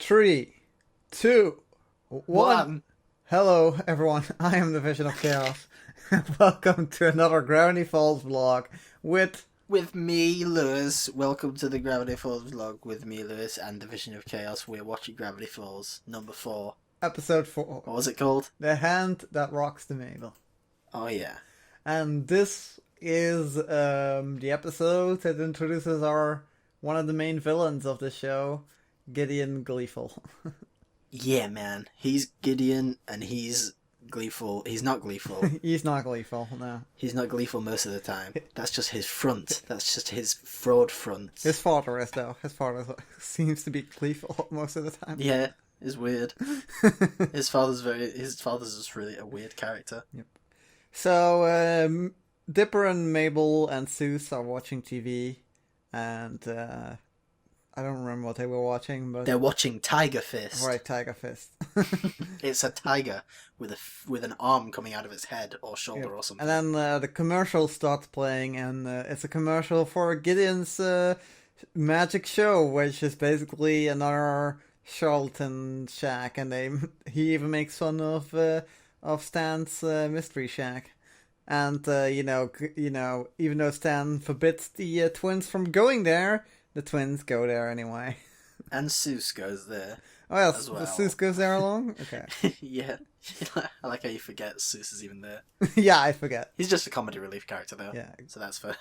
Three, two, one. One. Hello, everyone. I am the Vision of Chaos. Welcome to another Gravity Falls vlog with me, Lewis. Welcome to the Gravity Falls vlog with me, Lewis, and the Vision of Chaos. We're watching Gravity Falls number 4. episode 4. What was it called? The Hand That Rocks the Mable. Oh yeah. And this is the episode that introduces one of the main villains of the show, Gideon Gleefull. Yeah, man. He's Gideon, and he's gleeful. He's not gleeful. He's not gleeful, no. He's not gleeful most of the time. That's just his front. That's just his fraud front. His father is, though. His father seems to be gleeful most of the time. Yeah, it's weird. His father's just really a weird character. Yep. So, Dipper and Mable and Seuss are watching TV, and I don't remember what they were watching, but they're watching Tiger Fist. Right, Tiger Fist. It's a tiger with an arm coming out of its head or shoulder or something. And then the commercial starts playing, and it's a commercial for Gideon's magic show, which is basically another charlatan shack, and he even makes fun of Stan's mystery shack. And even though Stan forbids the twins from going there, the twins go there anyway. And Seuss goes there. Oh yeah, as well. Seuss goes there along? Okay. Yeah. I like how you forget Seuss is even there. Yeah, I forget. He's just a comedy relief character though. Yeah. So that's fair.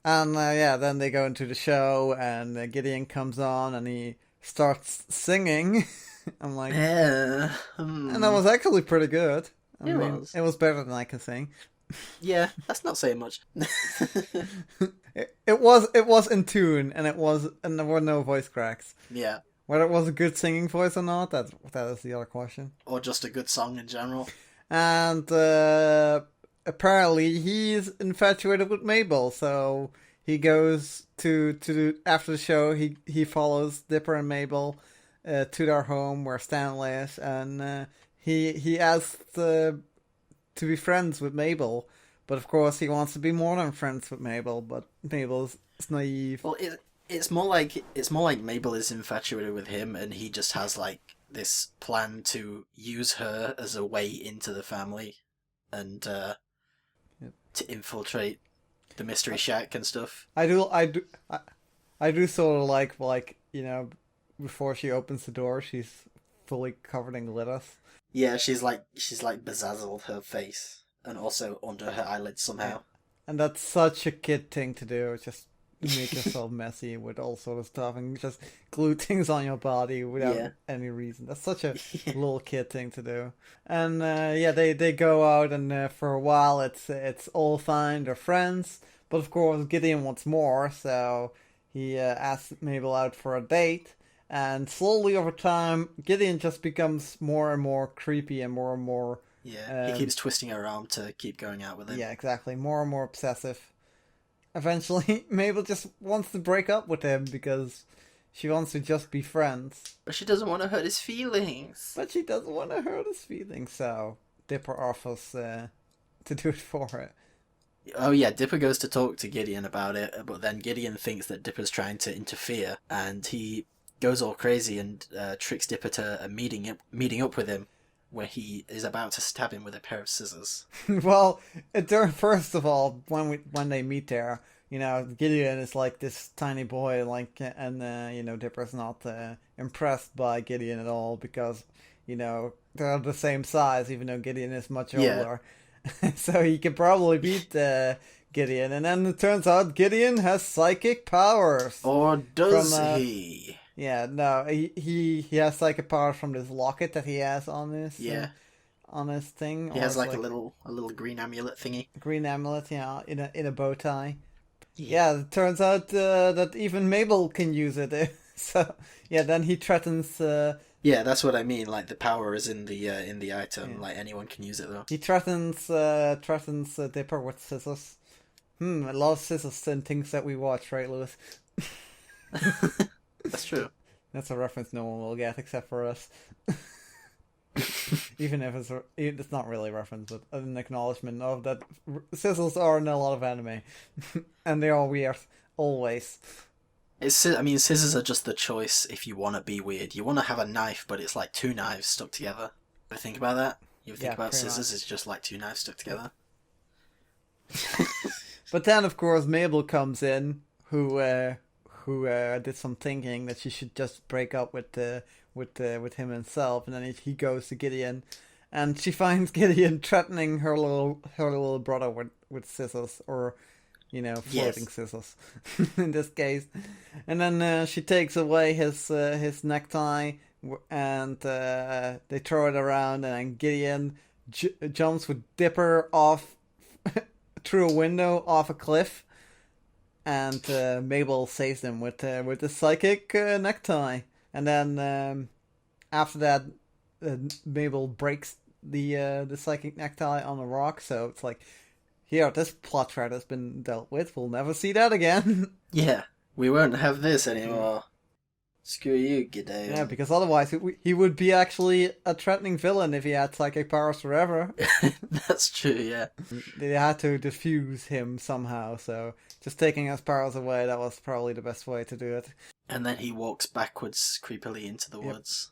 And then they go into the show, and Gideon comes on, and he starts singing. I'm like... And that was actually pretty good. I mean, it was better than I can sing. Yeah, that's not saying much. It was in tune, and there were no voice cracks. Yeah. Whether it was a good singing voice or not, that is the other question. Or just a good song in general. And apparently he's infatuated with Mable, so he goes to after the show. He follows Dipper and Mable to their home where Stan lives, and he asks to be friends with Mable. But of course, he wants to be more than friends with Mable. But Mable's naive. Well, it's more like Mable is infatuated with him, and he just has like this plan to use her as a way into the family, and to infiltrate the mystery shack and stuff. I do sort of like before she opens the door, she's fully covered in glitter. Yeah, she's like bezazzled her face. And also under her eyelids somehow. And that's such a kid thing to do. Just make yourself messy with all sort of stuff and just glue things on your body without any reason. That's such a little kid thing to do. And they go out, and for a while it's all fine. They're friends. But of course Gideon wants more, so he asks Mable out for a date. And slowly over time, Gideon just becomes more and more creepy and more... Yeah, he keeps twisting her arm to keep going out with him. Yeah, exactly. More and more obsessive. Eventually, Mable just wants to break up with him because she wants to just be friends. But she doesn't want to hurt his feelings. So Dipper offers to do it for her. Oh yeah, Dipper goes to talk to Gideon about it, but then Gideon thinks that Dipper's trying to interfere, and he goes all crazy and tricks Dipper to meeting up with him, where he is about to stab him with a pair of scissors. Well, first of all, when they meet there, Gideon is like this tiny boy, and Dipper's not impressed by Gideon at all because, they're the same size, even though Gideon is much older. So he could probably beat Gideon, and then it turns out Gideon has psychic powers. Or does he? Yeah, no, he has psychic powers from this locket that he has on his on his thing. He has like a little green amulet thingy. Green amulet, yeah, in a bow tie. Yeah, it turns out that even Mable can use it. So yeah, then he threatens. Yeah, that's what I mean. Like the power is in the item. Yeah. Like anyone can use it though. He threatens Dipper with scissors. A lot of scissors in things that we watch, right, Lewis? That's true. That's a reference no one will get except for us. Even if it's not really a reference, but an acknowledgement of that scissors are in a lot of anime. And they are weird. Always. I mean, scissors are just the choice if you want to be weird. You want to have a knife, but it's like two knives stuck together. Ever think about that? You ever think Yeah, about pretty scissors? much. It's just like two knives stuck together. But then, of course, Mabel comes in, who did some thinking that she should just break up with him himself, and then he goes to Gideon, and she finds Gideon threatening her little brother with scissors, or floating scissors in this case, and then she takes away his necktie, and they throw it around, and then Gideon jumps with Dipper off through a window off a cliff, and Mabel saves them with the psychic necktie. And then after that, Mabel breaks the psychic necktie on a rock. So it's like, here, this plot thread has been dealt with. We'll never see that again. Yeah, we won't have this anymore. Screw you, Gideon. Yeah, because otherwise he would be actually a threatening villain if he had psychic powers forever. That's true, yeah. They had to defuse him somehow, so just taking his powers away, that was probably the best way to do it. And then he walks backwards creepily into the woods.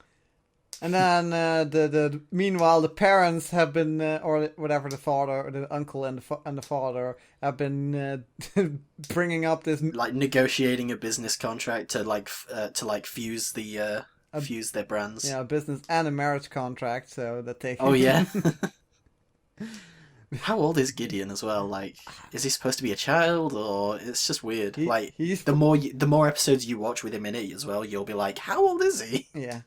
And then meanwhile the parents have been, or whatever, the father, or the uncle and the father have been bringing up this, like, negotiating a business contract to fuse fuse their brands. Yeah, a business and a marriage contract, so that they. Oh yeah. How old is Gideon as well? Like, is he supposed to be a child, or it's just weird? The more episodes you watch with him in it as well, you'll be like, how old is he? Yeah.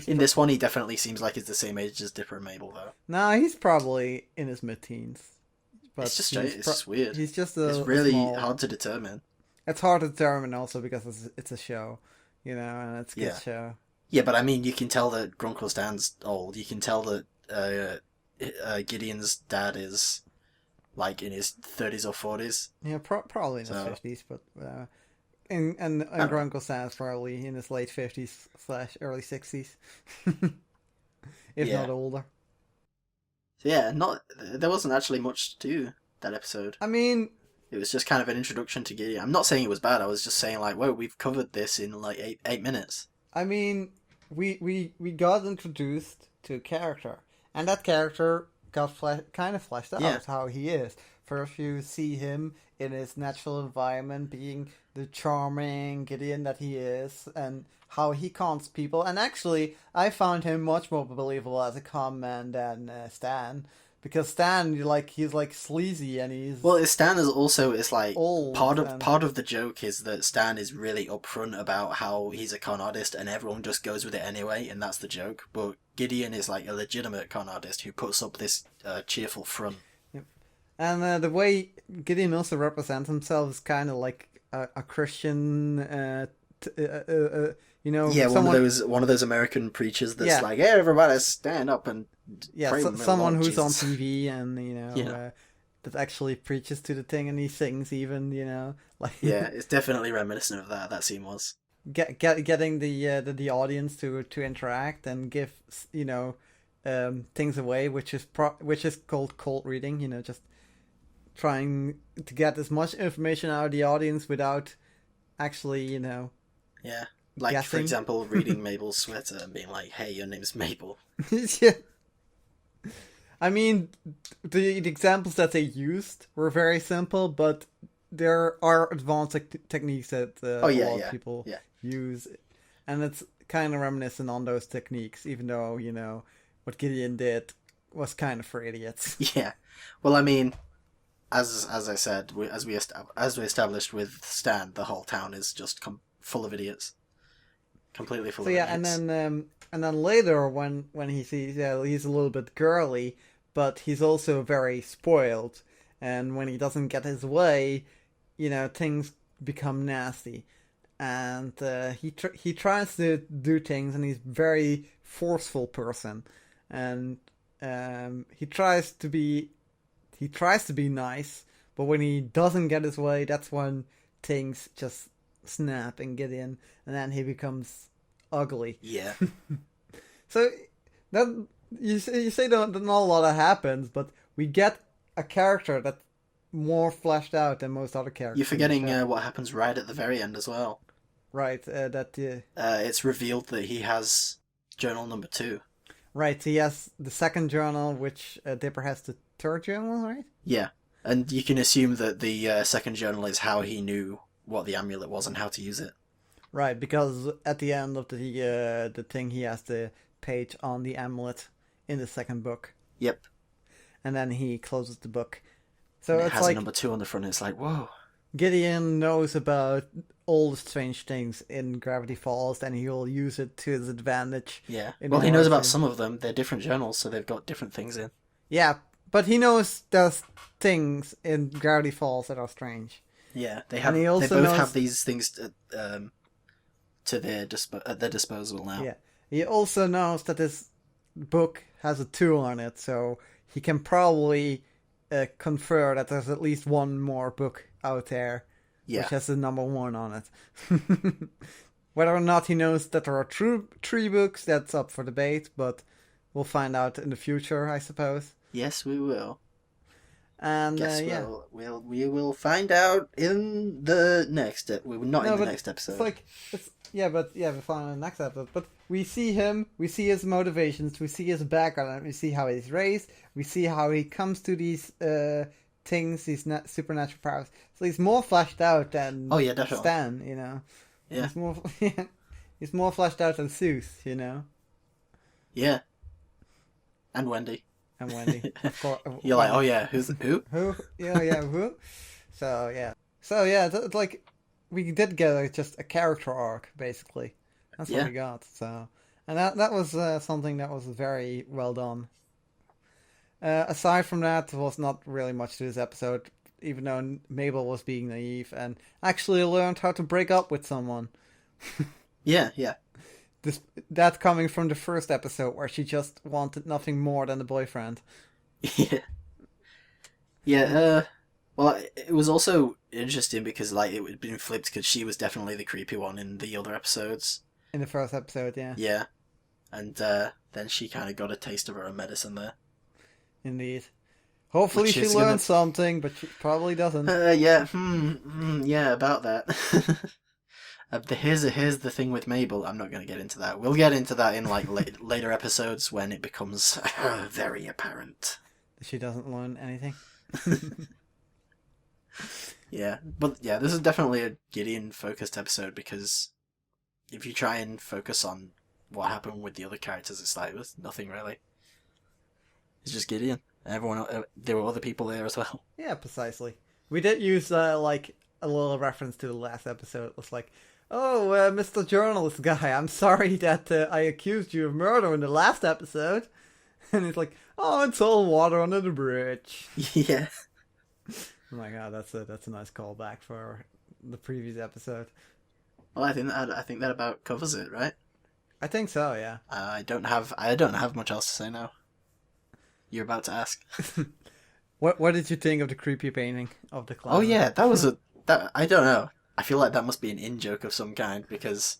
In this one, he definitely seems like he's the same age as Dipper and Mabel, though. No, he's probably in his mid-teens. But it's just weird. He's just it's really hard to determine. It's hard to determine also because it's a show, and it's a good show. Yeah, but I mean, you can tell that Grunkle Stan's old. You can tell that Gideon's dad is like in his 30s or 40s. Yeah, probably in his 50s, but and Grunkle Stan's probably in his late 50s / early 60s, if not older. So yeah, there wasn't actually much to do that episode. I mean, it was just kind of an introduction to Gideon. I'm not saying it was bad. I was just saying, like, whoa, we've covered this in like eight minutes. I mean, we got introduced to a character, and that character got kind of fleshed out how he is. First, you see him in his natural environment, being the charming Gideon that he is, and how he cons people. And actually, I found him much more believable as a con man than Stan. Because Stan, he's like sleazy, and he's Stan is also like old, part of the joke is that Stan is really upfront about how he's a con artist, and everyone just goes with it anyway, and that's the joke. But Gideon is like a legitimate con artist who puts up this cheerful front. Yep. And the way Gideon also represents himself is kind of like a Christian, one of those American preachers that's like, hey, everybody stand up and pray someone who's Jesus. on TV and that actually preaches to the thing, and he sings even, like it's definitely reminiscent of that scene was getting the audience to interact and give things away, which is called cold reading, just trying to get as much information out of the audience without actually like guessing. For example, reading Mabel's sweater and being like, hey, your name's Mabel. Yeah. I mean, the examples that they used were very simple, but there are advanced techniques that a lot of people use, and it's kind of reminiscent on those techniques, even though what Gideon did was kind of for idiots. Yeah, well, I mean, as I said, as we established with Stan, the whole town is just full of idiots, completely full of idiots. And then later when he sees he's a little bit girly, but he's also very spoiled, and when he doesn't get his way, things become nasty, and he tries to do things, and he's a very forceful person, and he tries to be nice, but when he doesn't get his way, that's when things just snap and get in, and then he becomes ugly. Yeah. So that you say that not a lot happens, but we get a character that more fleshed out than most other characters. You're forgetting what happens right at the very end as well. Right, it's revealed that he has journal number 2. Right, he has the second journal, which Dipper has the third journal, right? Yeah, and you can assume that the second journal is how he knew what the amulet was and how to use it. Right, because at the end of the thing, he has the page on the amulet in the second book. Yep. And then he closes the book. So and it's has like a number 2 on the front. It's like, whoa. Gideon knows about all the strange things in Gravity Falls, and he'll use it to his advantage. Yeah. Well, he knows about some of them. They're different journals, so they've got different things in. Yeah, but he knows there's things in Gravity Falls that are strange. Yeah, they have. They both have these things to their at their disposal now. Yeah, he also knows that this book has a 2 on it, so he can probably confer that there's at least one more book out there, which has the number 1 on it. Whether or not he knows that there are 3 books, that's up for debate, but we'll find out in the future, I suppose. Yes, we will. And we will find out in the next. Next episode. We find in the next episode. But we see him, we see his motivations, we see his background, we see how he's raised, we see how he comes to these things, these supernatural powers. So he's more fleshed out than Stan, you know. Yeah. He's more fleshed out than Seuss, you know. Yeah. And Wendy. Of course. You're like, oh yeah, who? Who? Yeah, who? So yeah, like we did get just a character arc basically. That's what we got. So, and that was something that was very well done. Aside from that, there was not really much to this episode, even though Mable was being naive and actually learned how to break up with someone. Yeah. That coming from the first episode where she just wanted nothing more than a boyfriend. Yeah. Well, it was also interesting because like it had been flipped because she was definitely the creepy one in the other episodes. In the first episode, yeah. Yeah, and then she kind of got a taste of her own medicine there. Indeed. Hopefully she learned something, but she probably doesn't. Yeah. Yeah, about that. Here's the thing with Mable. I'm not going to get into that. We'll get into that in like later episodes when it becomes very apparent. She doesn't learn anything. Yeah, but yeah, this is definitely a Gideon-focused episode because if you try and focus on what happened with the other characters, it's like there's nothing really. It's just Gideon. Everyone, there were other people there as well. Yeah, precisely. We did use like a little reference to the last episode. It was like, oh, Mr. Journalist guy, I'm sorry that I accused you of murder in the last episode. And he's like, oh, it's all water under the bridge. Yeah. Oh my god, that's a nice callback for the previous episode. Well, I think that about covers it, right? I think so, yeah. I don't have much else to say now. You're about to ask. What did you think of the creepy painting of the clown? Oh yeah, I don't know. I feel like that must be an in-joke of some kind because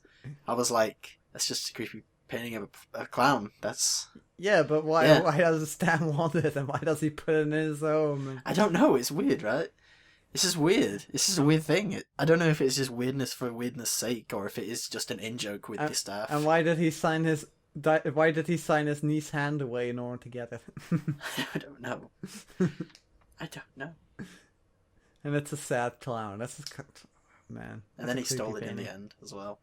I was like, that's just a creepy painting of a clown. That's... Yeah, but why does Stan want it and why does he put it in his home? I don't know, it's weird, right? It's just weird. It's just a weird thing. I don't know if it's just weirdness for weirdness' sake or if it is just an in-joke with the staff. And why did he sign his niece's hand away in order to get it? I don't know. I don't know. And it's a sad clown. That's just... Man. And then he stole it in the end as well.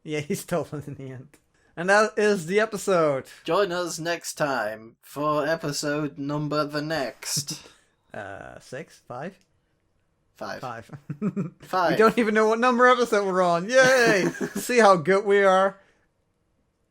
Yeah, he stole it in the end. And that is the episode. Join us next time for episode number the next. 6? 5? 5. 5. We don't even know what number episode we're on. Yay! See how good we are.